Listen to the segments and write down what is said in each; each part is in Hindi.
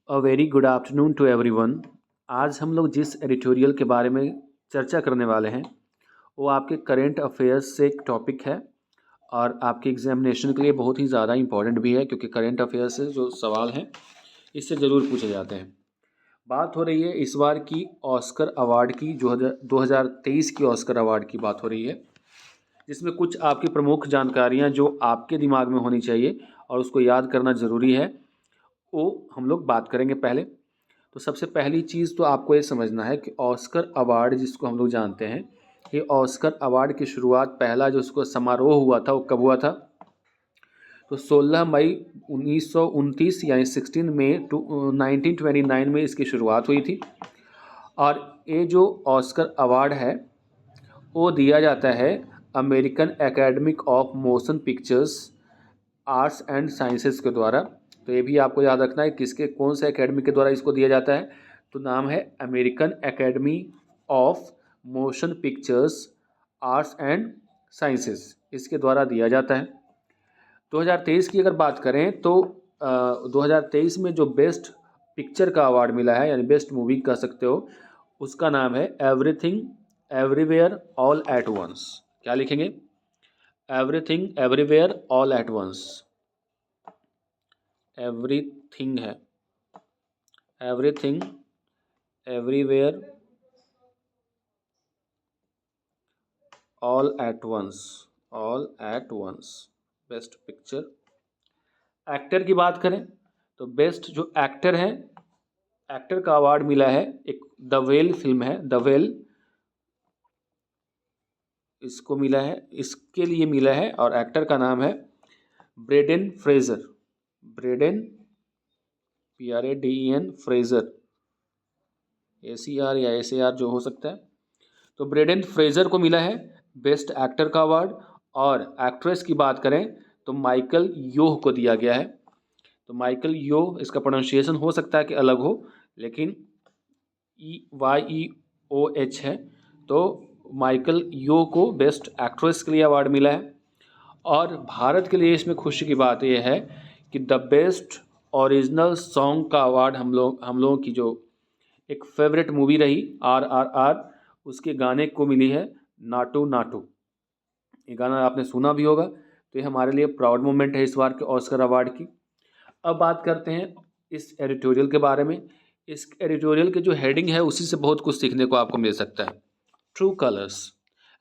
A very good afternoon to everyone. आज हम लोग जिस एडिटोरियल के बारे में चर्चा करने वाले हैं वो आपके करेंट अफेयर्स से एक टॉपिक है और आपके एग्जामिनेशन के लिए बहुत ही ज़्यादा इम्पॉर्टेंट भी है, क्योंकि करेंट अफेयर्स से जो सवाल हैं इससे ज़रूर पूछे जाते हैं। बात हो रही है इस बार की ऑस्कर अवार्ड की, जो 2023 की ऑस्कर अवार्ड की बात हो रही है, जिसमें कुछ आपकी प्रमुख जानकारियाँ जो आपके दिमाग में होनी चाहिए और उसको याद करना ज़रूरी है, वो हम लोग बात करेंगे पहले। तो सबसे पहली चीज़ तो आपको ये समझना है कि ऑस्कर अवार्ड जिसको हम लोग जानते हैं, ये ऑस्कर अवार्ड की शुरुआत पहला जो उसको समारोह हुआ था वो कब हुआ था? तो 16 मई 1929 यानी 16 मई 1929 में इसकी शुरुआत हुई थी। और ये जो ऑस्कर अवार्ड है वो दिया जाता है American academic of motion pictures arts and sciences के द्वारा। तो ये भी आपको याद रखना है किसके कौन से एकेडमी के द्वारा इसको दिया जाता है। तो नाम है American academy of motion pictures arts and sciences, इसके द्वारा दिया जाता है। 2023 की अगर बात करें तो 2023 में जो बेस्ट पिक्चर का अवार्ड मिला है, यानी बेस्ट मूवी कह सकते हो, उसका नाम है Everything everywhere all at Once. क्या लिखेंगे? Everything everywhere all at Once. Everything है, Everything everywhere all at Once, all at once. Best picture. Actor की बात करें तो बेस्ट जो एक्टर हैं, एक्टर का अवार्ड मिला है, एक द वेल फिल्म है, द वेल, इसको मिला है, इसके लिए मिला है, और एक्टर का नाम है Brendan Fraser. Brendan PRADEN Fraser, ACR या SAR जो हो सकता है। तो ब्रेंडन फ्रेजर को मिला है बेस्ट एक्टर का अवार्ड। और एक्ट्रेस की बात करें तो माइकल योह को दिया गया है। तो माइकल योह, इसका प्रोनाउंसिएशन हो सकता है कि अलग हो, लेकिन YEOH है। तो माइकल योह को बेस्ट एक्ट्रेस के लिए अवार्ड मिला है। और भारत के लिए इसमें खुशी की बात यह है कि द बेस्ट ओरिजिनल सॉन्ग का अवार्ड हम लोगों की जो एक फेवरेट मूवी रही RRR, उसके गाने को मिली है नाटू नाटू। ये गाना आपने सुना भी होगा। तो ये हमारे लिए प्राउड मोमेंट है इस बार के ऑस्कर अवार्ड की। अब बात करते हैं इस एडिटोरियल के बारे में। इस एडिटोरियल के जो हेडिंग है उसी से बहुत कुछ सीखने को आपको मिल सकता है। ट्रू कलर्स,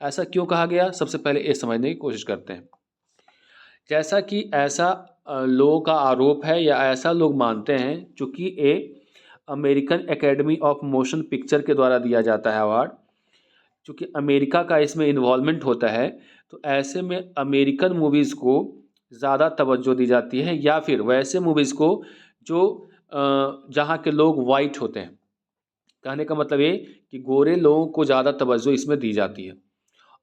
ऐसा क्यों कहा गया, सबसे पहले ये समझने की कोशिश करते हैं। जैसा कि ऐसा लोगों का आरोप है या ऐसा लोग मानते हैं, चूँकि ये American academy of motion picture के द्वारा दिया जाता है अवार्ड, चूँकि अमेरिका का इसमें इन्वॉल्वमेंट होता है, तो ऐसे में अमेरिकन मूवीज़ को ज़्यादा तवज्जो दी जाती है, या फिर वैसे मूवीज़ को जो जहाँ के लोग वाइट होते हैं। कहने का मतलब ये कि गोरे लोगों को ज़्यादा तवज्जो इसमें दी जाती है।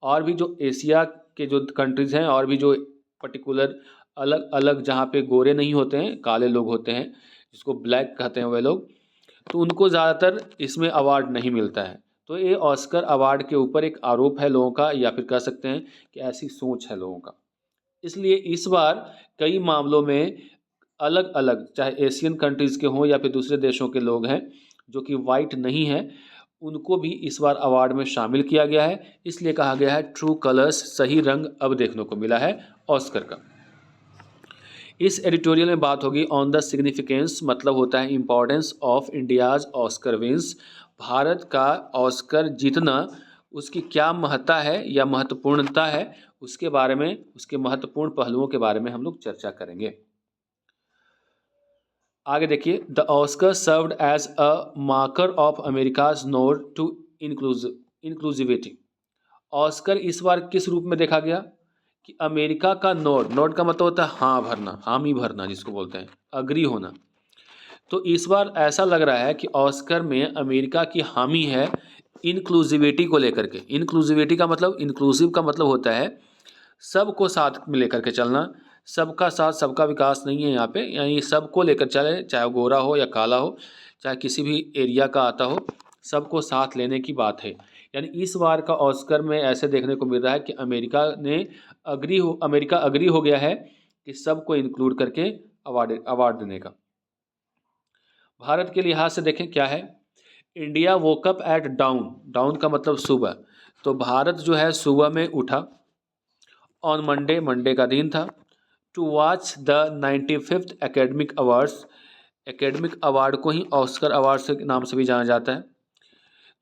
और भी जो एशिया के जो कंट्रीज़ हैं, और भी जो पर्टिकुलर अलग अलग जहाँ पे गोरे नहीं होते हैं, काले लोग होते हैं, जिसको ब्लैक कहते हैं वे लोग, तो उनको ज़्यादातर इसमें अवार्ड नहीं मिलता है। तो ये ऑस्कर अवार्ड के ऊपर एक आरोप है लोगों का, या फिर कह सकते हैं कि ऐसी सोच है लोगों का। इसलिए इस बार कई मामलों में अलग अलग, चाहे एशियन कंट्रीज़ के हों या फिर दूसरे देशों के लोग हैं जो कि वाइट नहीं हैं, उनको भी इस बार अवार्ड में शामिल किया गया है। इसलिए कहा गया है ट्रू कलर्स, सही रंग अब देखने को मिला है ऑस्कर का। इस एडिटोरियल में बात होगी ऑन द सिग्निफिकेंस, मतलब होता है importance of India's Oscar wins. भारत का ऑस्कर जीतना, उसकी क्या महत्ता है या महत्वपूर्णता है, उसके बारे में, उसके महत्वपूर्ण पहलुओं के बारे में हम लोग चर्चा करेंगे। आगे देखिए, the Oscar served as a marker of America's nod to inclusivity. Oscar इस बार किस रूप में देखा गया कि अमेरिका का नोड, नोड का मतलब होता है हाँ भरना, हामी भरना जिसको बोलते हैं, अग्री होना। तो इस बार ऐसा लग रहा है कि ऑस्कर में अमेरिका की हामी है इंक्लूसिविटी को लेकर के। इंक्लूसिविटी का मतलब, इंक्लूसिव का मतलब होता है सबको साथ में लेकर के चलना। सबका साथ सबका विकास नहीं है यहाँ पे, यानी सबको लेकर चले, चाहे वो गोरा हो या काला हो, चाहे किसी भी एरिया का आता हो, सबको साथ लेने की बात है। यानी इस बार का ऑस्कर में ऐसे देखने को मिल रहा है कि अमेरिका अग्री हो गया है कि सबको इंक्लूड करके अवार्ड देने का। भारत के लिहाज से देखें क्या है, India woke up at dawn, dawn का मतलब सुबह, तो भारत जो है सुबह में उठा ऑन मंडे, मंडे का दिन था, to watch the 95th academic awards, academic award को ही ऑस्कर अवार्ड के नाम से भी जाना जाता है।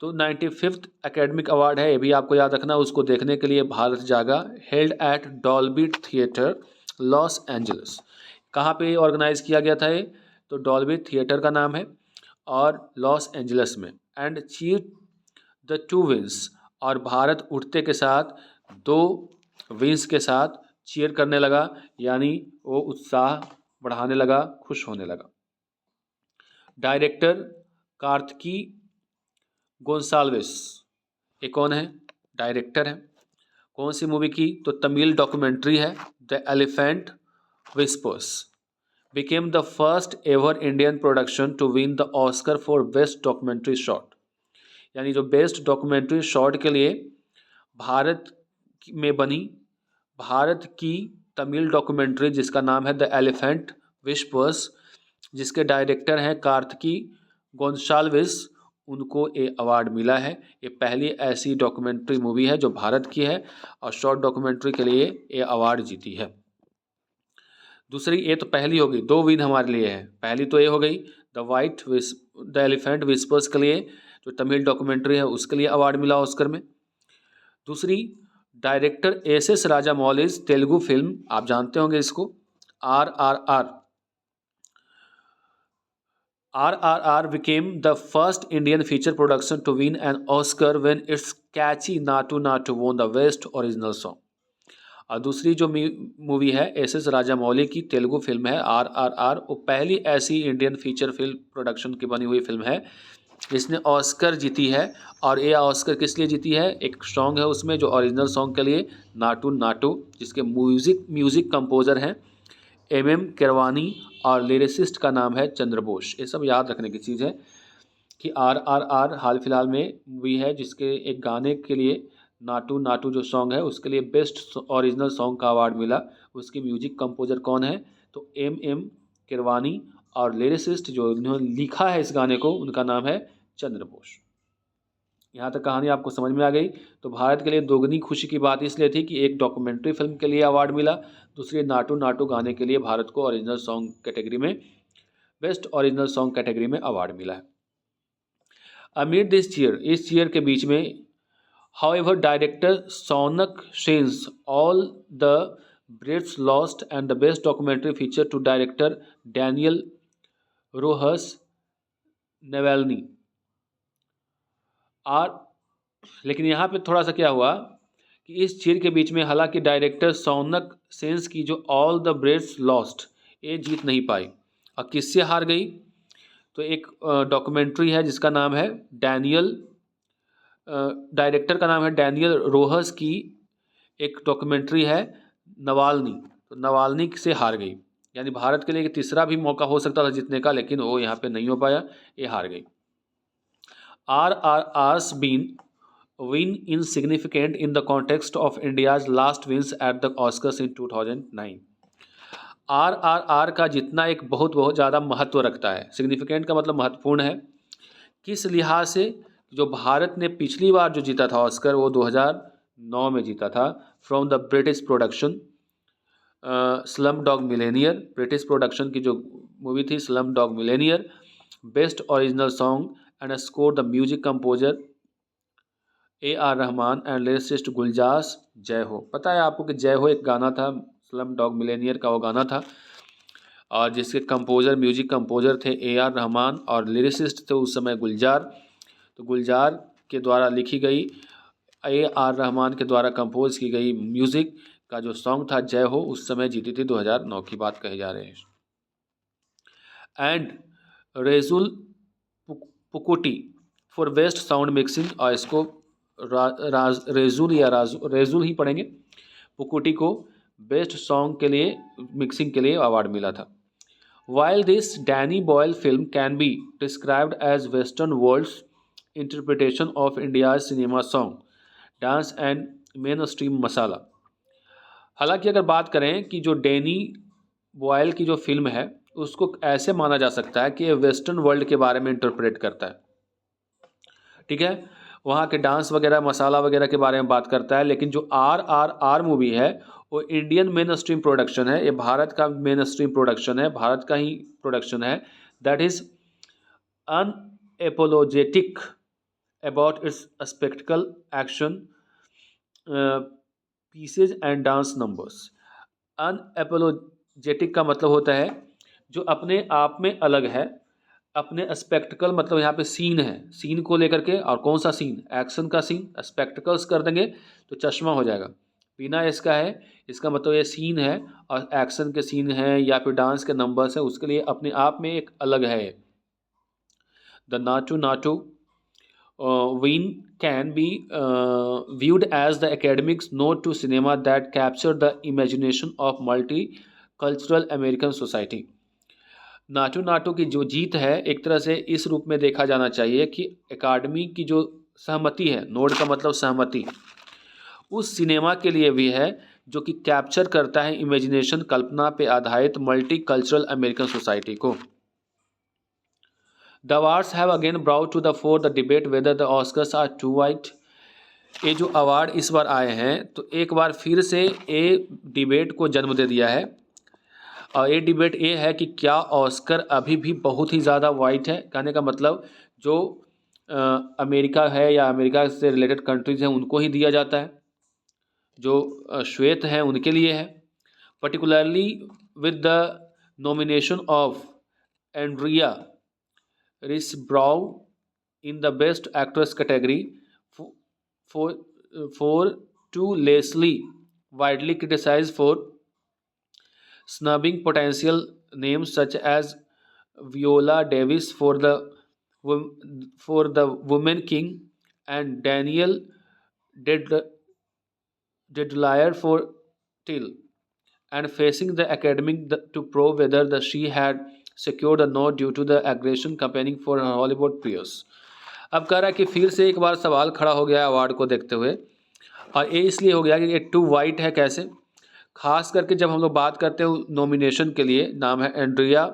तो 95th एकेडमिक अवार्ड है, ये भी आपको याद रखना, उसको देखने के लिए भारत जागा, held at Dolby theatre Los Angeles. कहाँ पे ऑर्गेनाइज किया गया था ये, तो डॉल्बी थिएटर का नाम है और लॉस एंजल्स में। एंड चीर द टू विंस, और भारत उठते के साथ दो विंस के साथ चीयर करने लगा, यानी वो उत्साह बढ़ाने लगा, खुश होने लगा। डायरेक्टर कार्तिकी गोंसाल्विस, ये कौन है, डायरेक्टर है, कौन सी मूवी की, तो तमिल डॉक्यूमेंट्री है the elephant whispers, became the first ever Indian production to win the Oscar for Best Documentary Short। यानी जो बेस्ट डॉक्यूमेंट्री शॉर्ट के लिए भारत में बनी, भारत की तमिल डॉक्यूमेंट्री जिसका नाम है द एलिफेंट विस्पर्स, जिसके डायरेक्टर हैं कार्तिकी गोंसाल्विस, उनको ये अवार्ड मिला है। ये पहली ऐसी डॉक्यूमेंट्री मूवी है जो भारत की है और शॉर्ट डॉक्यूमेंट्री के लिए ये अवार्ड जीती है। दूसरी, ये तो पहली हो गई, दो विन हमारे लिए है, पहली तो ये हो गई द एलिफेंट विस्पर्स के लिए, जो तमिल डॉक्यूमेंट्री है उसके लिए अवार्ड मिला ऑस्कर में। दूसरी, डायरेक्टर एस राजामौलीज तेलुगु फिल्म, आप जानते होंगे इसको, RRR, RRR became the first Indian feature production to win an Oscar when its catchy Natu Natu won the Best Original Song। और दूसरी जो मूवी है एस राजामौली की तेलुगु फिल्म है RRR, वो पहली ऐसी इंडियन फीचर फिल्म प्रोडक्शन की बनी हुई फिल्म है जिसने ऑस्कर जीती है। और ये ऑस्कर किस लिए जीती है, एक सॉन्ग है उसमें जो ओरिजिनल सॉन्ग के लिए, नाटू नाटू, जिसके म्यूज़िक कंपोज़र हैं MM किरवानी और लिरिसिस्ट का नाम है चंद्र बोस। ये सब याद रखने की चीज़ है कि RRR हाल फिलहाल में मूवी है जिसके एक गाने के लिए, नाटू नाटू जो सॉन्ग है उसके लिए बेस्ट ओरिजिनल सॉन्ग का अवार्ड मिला। उसकी म्यूजिक कंपोजर कौन है, तो MM किरवानी, और लिरिसिस्ट जो उन्होंने लिखा है इस गाने को उनका नाम है चंद्र बोस। यहाँ तक कहानी आपको समझ में आ गई। तो भारत के लिए दोगुनी खुशी की बात इसलिए थी कि एक डॉक्यूमेंट्री फिल्म के लिए अवार्ड मिला, दूसरी नाटू नाटू गाने के लिए भारत को ओरिजिनल सॉन्ग कैटेगरी में, बेस्ट ओरिजिनल सॉन्ग कैटेगरी में अवार्ड मिला है। अमिड दिस चीयर, इस चीयर के बीच में, however director Sonak Sen's all the Breaths Lost and the best documentary feature to director Daniel Rojas Navalny और, लेकिन यहाँ पे थोड़ा सा क्या हुआ कि इस चीर के बीच में हालांकि डायरेक्टर सोनक सेंस की जो ऑल द ब्रेथ्स लॉस्ट, ये जीत नहीं पाई। और किससे हार गई, तो एक डॉक्यूमेंट्री है जिसका नाम है डैनियल, डायरेक्टर का नाम है डैनियल रोहस की एक डॉक्यूमेंट्री है नवाल्नी, तो नवाल्नी से हार गई। यानी भारत के लिए एक तीसरा भी मौका हो सकता था जीतने का, लेकिन वो यहाँ पे नहीं हो पाया, ये हार गई। RRR's been win insignificant in the context of India's last wins at the Oscars in 2009। RRR का जितना एक बहुत ज़्यादा महत्व रखता है, सिग्निफिकेंट का मतलब महत्वपूर्ण है, किस लिहाज से, जो भारत ने पिछली बार जो जीता था ऑस्कर वो 2009 में जीता था, from the British production Slumdog Millionaire, British production की जो मूवी थी Slumdog Millionaire, best original song and score the music composer AR Rahman and lyricist Gulzar Jai Ho. पता है आपको कि जय हो एक गाना था, स्लम डॉग मिलेनियर का वो गाना था, और जिसके कंपोजर, म्यूजिक कंपोजर थे AR रहमान और लिरिसिस्ट थे उस समय गुलजार। तो गुलजार के द्वारा लिखी गई, AR रहमान के द्वारा कंपोज की गई म्यूज़िक का जो सॉन्ग था जय हो, उस समय जीती थी, 2009 की बात कही जा रही है। And Resul Pookutty for best sound mixing, और इसको रेजुल या रेजुल ही पढ़ेंगे, पुकुटी को बेस्ट सॉन्ग के लिए, मिक्सिंग के लिए अवार्ड मिला था। While this Danny Boyle film can be described as Western world's interpretation of India's cinema song, dance and mainstream मसाला, हालांकि अगर बात करें कि जो डैनी बॉयल की जो फिल्म है उसको ऐसे माना जा सकता है कि ये वेस्टर्न वर्ल्ड के बारे में इंटरप्रेट करता है, ठीक है। वहाँ के डांस वगैरह मसाला वगैरह के बारे में बात करता है। लेकिन जो RRR मूवी है वो इंडियन मेन स्ट्रीम प्रोडक्शन है, ये भारत का मेन स्ट्रीम प्रोडक्शन है, भारत का ही प्रोडक्शन है। That is unapologetic about its spectacle action pieces and dance numbers. Unapologetic का मतलब होता है जो अपने आप में अलग है, अपने स्पेक्टिकल मतलब यहाँ पे सीन है, सीन को लेकर के, और कौन सा सीन, एक्शन का सीन, स्पेक्टिकल्स कर देंगे तो चश्मा हो जाएगा, बिना इसका है, इसका मतलब ये सीन है और एक्शन के सीन है या फिर डांस के नंबर्स है, उसके लिए अपने आप में एक अलग है। The Naatu Naatu Ween can be viewed as the academic's note to cinema that captured the imagination of multicultural American society. Naatu Naatu की जो जीत है एक तरह से इस रूप में देखा जाना चाहिए कि एकेडमी की जो सहमति है, नोट का मतलब सहमति, उस सिनेमा के लिए भी है जो कि कैप्चर करता है इमेजिनेशन, कल्पना पे आधारित मल्टी कल्चरल अमेरिकन सोसाइटी को। The awards have again brought to the fore the debate whether the Oscars are too white. ये जो अवार्ड इस बार आए हैं तो एक बार फिर से ये डिबेट को जन्म दे दिया है, और ये डिबेट ये है कि क्या ऑस्कर अभी भी बहुत ही ज़्यादा वाइट है। कहने का मतलब जो अमेरिका है या अमेरिका से रिलेटेड कंट्रीज़ हैं उनको ही दिया जाता है, जो श्वेत हैं उनके लिए है। Particularly with the nomination of Andrea Risebrough in the Best Actress category for to Leslie, widely criticized for snubbing potential names such as Viola Davis for the Woman King and Daniel Dedlier for Till, and facing the academic to probe whether she had secured a nod due to the aggression campaigning for her Hollywood peers. अब कह रहा है कि फिर से एक बार सवाल खड़ा हो गया अवार्ड को देखते हुए, और ये इसलिए हो गया कि ये टू वाइट है। कैसे? खास करके जब हम लोग बात करते हैं नॉमिनेशन के लिए, नाम है Andrea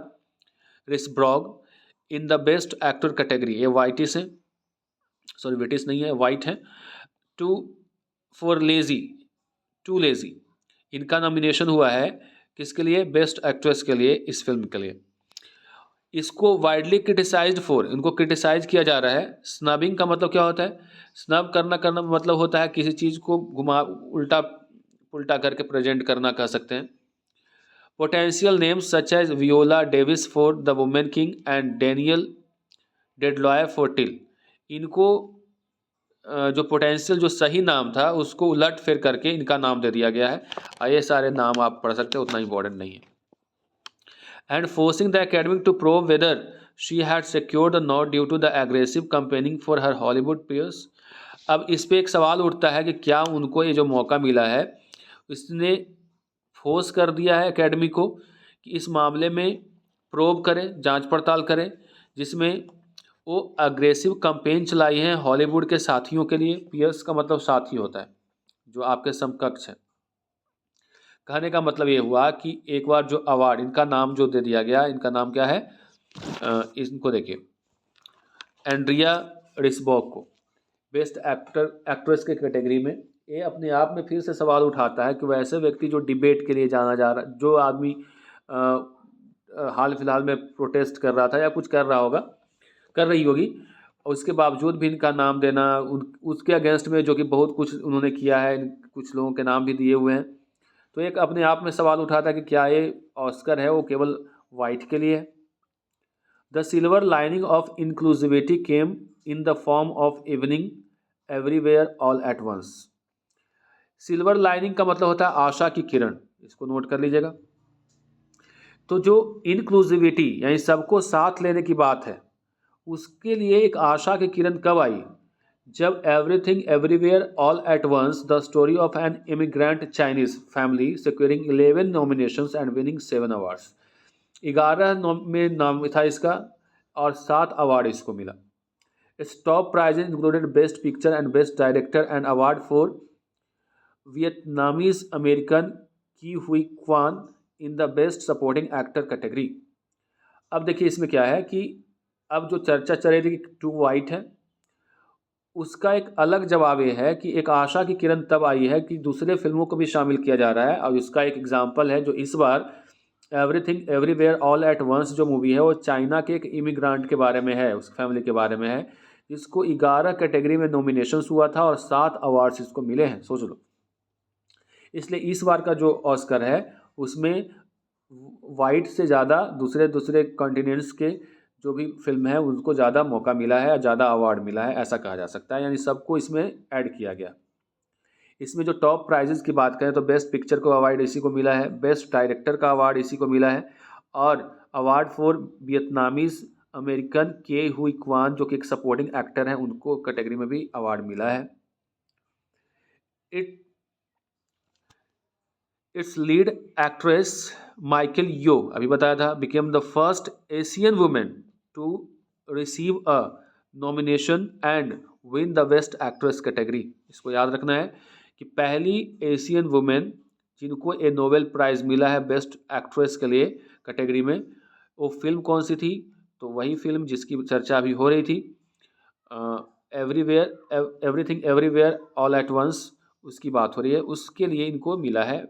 Riseborough in the best actor category, ये वाइटिस है, सॉरी ब्रिटिश नहीं है, वाइट है। टू लेजी इनका नॉमिनेशन हुआ है किसके लिए? बेस्ट एक्ट्रेस के लिए, इस फिल्म के लिए। इसको वाइडली क्रिटिसाइज्ड फॉर, इनको क्रिटिसाइज किया जा रहा है। स्नबिंग का मतलब क्या होता है? स्नब करना मतलब होता है किसी चीज़ को घुमा उल्टा पुल्टा करके प्रेजेंट करना, कह सकते हैं। Potential names such as Viola Davis for the Woman King and Danielle Deadwyler for Till, इनको जो पोटेंशियल जो सही नाम था उसको उलट फिर करके इनका नाम दे दिया गया है। ये सारे नाम आप पढ़ सकते हैं, उतना इम्पोर्टेंट नहीं है। And forcing the academic to prove whether she had secured the nod due to the aggressive campaigning for her Hollywood peers. अब इस पे एक सवाल उठता है कि क्या उनको ये जो मौका मिला है इसने फोर्स कर दिया है एकेडमी को कि इस मामले में प्रोब करें, जांच पड़ताल करें, जिसमें वो अग्रेसिव कंपेन चलाई हैं हॉलीवुड के साथियों के लिए। पीयर्स का मतलब साथी होता है, जो आपके समकक्ष है। कहने का मतलब ये हुआ कि एक बार जो अवार्ड, इनका नाम जो दे दिया गया, इनका नाम क्या है, इनको देखिए, एंड्रिया रिसबॉग को बेस्ट एक्ट्रेस के कैटेगरी में। ये अपने आप में फिर से सवाल उठाता है कि वैसे व्यक्ति जो डिबेट के लिए जाना जा रहा, जो आदमी हाल फिलहाल में प्रोटेस्ट कर रहा था या कुछ कर रही होगी, और उसके बावजूद भी इनका नाम देना, उसके अगेंस्ट में जो कि बहुत कुछ उन्होंने किया है, कुछ लोगों के नाम भी दिए हुए हैं, तो एक अपने आप में सवाल उठाता है कि क्या ये ऑस्कर है वो केवल वाइट के लिए है। The silver lining of inclusivity came in the form of evening everywhere all at once. Silver lining का मतलब होता है आशा की किरण, इसको नोट कर लीजिएगा। तो जो इंक्लूसिविटी यानी सबको साथ लेने की बात है, उसके लिए एक आशा की किरण कब आई? जब everything everywhere all at once, the story of an immigrant Chinese family securing 11 nominations and winning 7 awards. 11 में नाम था इसका और 7 अवार्ड इसको मिला। Its top prizes included best picture and best director and award for Vietnamese American Ke Huy Quan in the best supporting actor category. अब देखिए इसमें क्या है कि अब जो चर्चा चल रही थी कि टू वाइट है, उसका एक अलग जवाब ये है कि एक आशा की किरण तब आई है कि दूसरे फिल्मों को भी शामिल किया जा रहा है। और उसका एक एग्जाम्पल है जो इस बार Everything everywhere all at Once जो मूवी है वो चाइना के एक इमिग्रांट के बारे में है, उस फैमिली के बारे में है, जिसको 11 कैटेगरी में नॉमिनेशंस हुआ था और 7 अवार्ड्स इसको मिले हैं, सोच लो। इसलिए इस बार का जो ऑस्कर है उसमें वाइट से ज़्यादा दूसरे दूसरे कॉन्टिनेंट्स के जो भी फिल्म है उनको ज़्यादा मौका मिला है, ज़्यादा अवार्ड मिला है, ऐसा कहा जा सकता है। यानी सबको इसमें ऐड किया गया। इसमें जो टॉप प्राइजेस की बात करें तो बेस्ट पिक्चर को अवार्ड इसी को मिला है, बेस्ट डायरेक्टर का अवार्ड इसी को मिला है, और अवार्ड फॉर वियतनामीज अमेरिकन के हुई क्वान जो कि एक सपोर्टिंग एक्टर हैं उनको कैटेगरी में भी अवार्ड मिला है। It its lead actress Michelle Yeoh, अभी बताया था, became the first Asian woman to receive a nomination and win the best actress category. इसको याद रखना है कि पहली एशियन वुमेन जिनको ए नोबेल प्राइज़ मिला है बेस्ट एक्ट्रेस के लिए कैटेगरी में। वो फिल्म कौन सी थी? तो वही फिल्म जिसकी चर्चा अभी हो रही थी, everywhere everything everywhere all at once, उसकी बात हो रही है, उसके लिए इनको मिला है।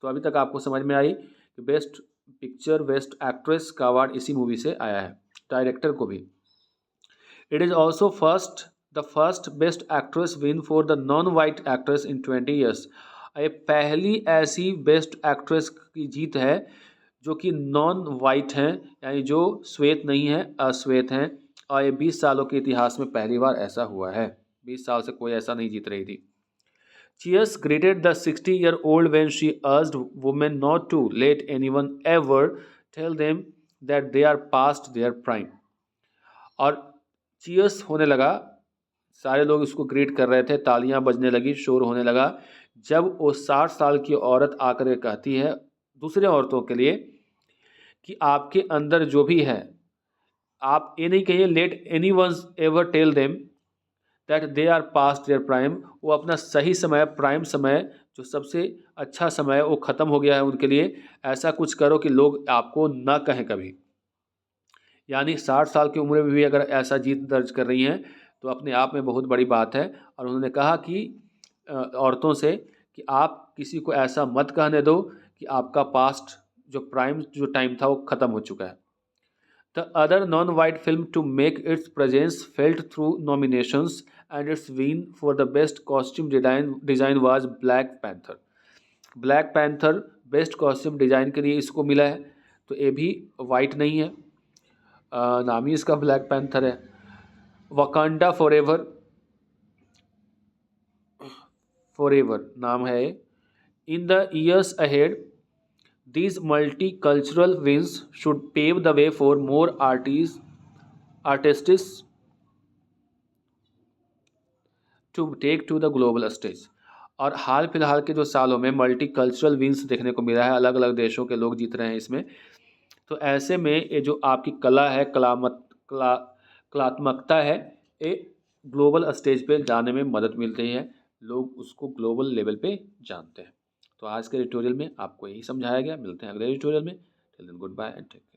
तो अभी तक आपको समझ में आई कि बेस्ट पिक्चर बेस्ट एक्ट्रेस का अवार्ड इसी मूवी से आया है, डायरेक्टर को भी। It is also the first best actress win for the non white actress in 20 years. ये पहली ऐसी बेस्ट एक्ट्रेस की जीत है जो कि नॉन वाइट हैं, यानी जो श्वेत नहीं हैं, अश्वेत हैं, और ये 20 सालों के इतिहास में पहली बार ऐसा हुआ है। 20 साल से कोई ऐसा नहीं जीत रही थी। Cheers greeted the 60-year-old when she urged women not to let anyone ever tell them that they are past their prime। और चीयर्स होने लगा, सारे लोग इसको ग्रीट कर रहे थे, तालियां बजने लगी, शोर होने लगा, जब वो 60 साल की औरत आकर के कहती है दूसरे औरतों के लिए कि आपके अंदर जो भी है, आप ये नहीं कहिए let anyone ever tell them that they are past their prime. वो अपना सही समय, प्राइम समय, जो सबसे अच्छा समय है, वो ख़त्म हो गया है उनके लिए। ऐसा कुछ करो कि लोग आपको ना कहें कभी। यानी 60 साल की उम्र में भी अगर ऐसा जीत दर्ज कर रही हैं तो अपने आप में बहुत बड़ी बात है। और उन्होंने कहा कि औरतों से कि आप किसी को ऐसा मत कहने दो कि आपका पास्ट जो प्राइम जो टाइम था वो ख़त्म हो चुका है। The other non-white film to make its presence felt through nominations and its win for the best costume design was Black Panther। Black Panther best costume design के लिए इसको मिला है, तो ये भी वाइट नहीं है, नाम ही इसका ब्लैक पैंथर है। वकांडा फॉरएवर, फॉरएवर नाम है। In the years ahead these multicultural wins should pave the way for more artists to take to the global stage। और हाल फिलहाल के जो सालों में मल्टीकल्चरल विंस देखने को मिला है, अलग अलग देशों के लोग जीत रहे हैं इसमें। तो ऐसे में ये जो आपकी कला है, कलात्मकता है, ये ग्लोबल स्टेज पे जाने में मदद मिल रही है, लोग उसको ग्लोबल लेवल पे जानते हैं। तो आज के ट्यूटोरियल में आपको यही समझाया गया। मिलते हैं अगले ट्यूटोरियल में। Till then goodbye and take care.